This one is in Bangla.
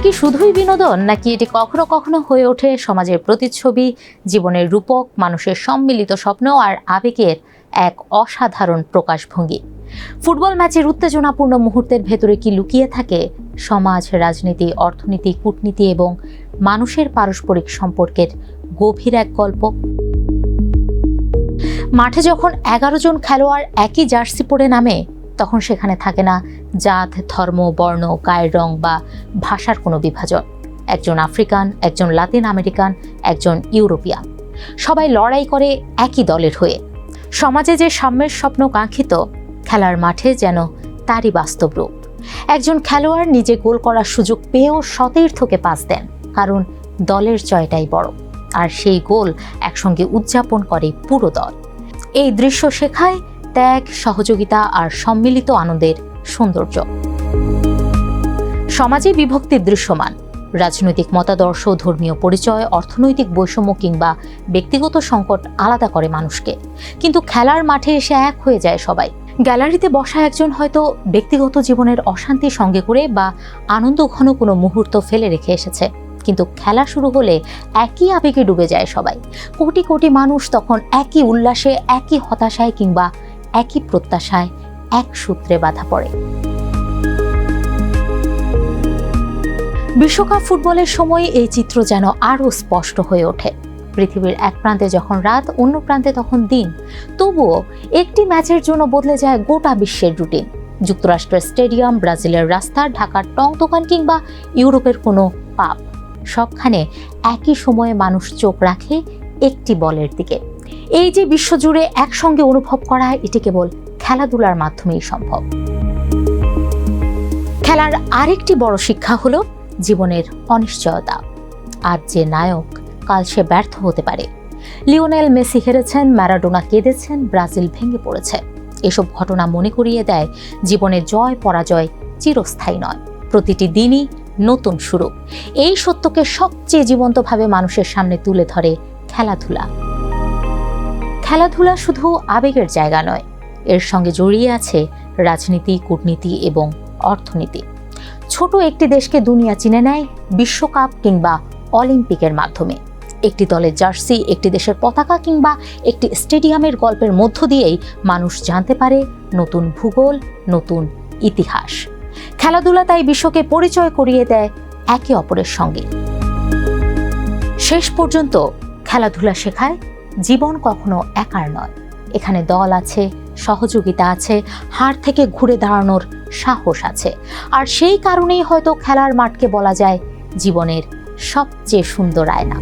কি শুধুই বিনোদন, নাকি এটি কখনো কখনো হয়ে ওঠে সমাজের প্রতিচ্ছবি, জীবনের রূপক, মানুষের সম্মিলিত স্বপ্ন আর আবেগের এক অসাধারণ প্রকাশভঙ্গি? ফুটবল ম্যাচের উত্তেজনাপূর্ণ মুহূর্তের ভেতরে কি লুকিয়ে থাকে সমাজ, রাজনীতি, অর্থনীতি, কূটনীতি এবং মানুষের পারস্পরিক সম্পর্কের গভীর এক গল্প? মাঠে যখন 11 জন খেলোয়াড় একই জার্সি পরে নামে, তখন সেখানে থাকে না জাত, ধর্ম, বর্ণ, গায়ের রং বা ভাষার কোনো বিভাজন। একজন আফ্রিকান, একজন লাতিন আমেরিকান, একজন ইউরোপিয়ান, সবাই লড়াই করে একই দলের হয়ে। সমাজে যে সাম্যের স্বপ্ন কাঙ্ক্ষিত, খেলার মাঠে যেন তারই বাস্তব রূপ। একজন খেলোয়াড় নিজে গোল করার সুযোগ পেয়েও সতীর্থকে পাস দেন, কারণ দলের জয়টাই বড়, আর সেই গোল একসঙ্গে উদযাপন করে পুরো দল। এই দৃশ্য শেখায় ত্যাগ, সহযোগিতা আর সম্মিলিত আনন্দের সৌন্দর্য। সমাজে বিভক্তি দৃশ্যমান। রাজনৈতিক মতাদর্শ, ধর্মীয় পরিচয়, অর্থনৈতিক বৈষম্য কিংবা ব্যক্তিগত সংকট আলাদা করে মানুষকে, কিন্তু খেলার মাঠে এসে এক হয়ে যায় সবাই। গ্যালারিতে বসা একজন হয়তো ব্যক্তিগত জীবনের অশান্তি সঙ্গে করে বা আনন্দঘন কোনো মুহূর্ত ফেলে রেখে এসেছে, কিন্তু খেলা শুরু হলে একই আবেগে ডুবে যায় সবাই। কোটি কোটি মানুষ তখন একই উল্লাসে, একই হতাশায় কিংবা একই প্রত্যাশায় এক সূত্রে বাঁধা পড়ে। বিশ্বকাপ ফুটবলের সময় এই চিত্র যেন আরও স্পষ্ট হয়ে ওঠে। পৃথিবীর এক প্রান্তে যখন রাত, অন্য প্রান্তে তখন দিন, তবুও একটি ম্যাচের জন্য বদলে যায় গোটা বিশ্বের রুটিন। যুক্তরাষ্ট্রের স্টেডিয়াম, ব্রাজিলের রাস্তা, ঢাকার টং দোকান কিংবা ইউরোপের কোনো পাব, সবখানে একই সময়ে মানুষ চোখ রাখে একটি বলের দিকে। এই যে বিশ্বজুড়ে একসঙ্গে অনুভব করা, এটি কেবল খেলাধুলার মাধ্যমেই সম্ভব। খেলার আরেকটি বড় শিক্ষা হলো জীবনের অনিশ্চয়তা। আজ যে নায়ক, কাল সে ব্যর্থ হতে পারে। লিওনেল মেসি হেরেছেন, ম্যারাডোনা কেঁদেছেন, ব্রাজিল ভেঙে পড়েছে। এসব ঘটনা মনে করিয়ে দেয় জীবনের জয় পরাজয় চিরস্থায়ী নয়, প্রতিটি দিনই নতুন শুরু। এই সত্যকে সবচেয়ে জীবন্তভাবে মানুষের সামনে তুলে ধরে খেলাধুলা। খেলাধুলা শুধু আবেগের জায়গা নয়, এর সঙ্গে জড়িয়ে আছে রাজনীতি, কূটনীতি এবং অর্থনীতি। ছোট একটি দেশকে দুনিয়া চিনে নেয় বিশ্বকাপ কিংবা অলিম্পিকের মাধ্যমে। একটি দলের জার্সি, একটি দেশের পতাকা কিংবা একটি স্টেডিয়ামের গল্পের মধ্য দিয়েই মানুষ জানতে পারে নতুন ভূগোল, নতুন ইতিহাস। খেলাধুলা তাই বিশ্বকে পরিচয় করিয়ে দেয় একে অপরের সঙ্গে। শেষ পর্যন্ত খেলাধুলা শেখায় জীবন কখনো একার নয়। এখানে দল আছে, সহযোগিতা আছে, হার থেকে ঘুরে দাঁড়ানোর সাহস আছে। আর সেই কারণেই হয়তো খেলার মাঠকে বলা যায় জীবনের সবচেয়ে সুন্দর আয়না।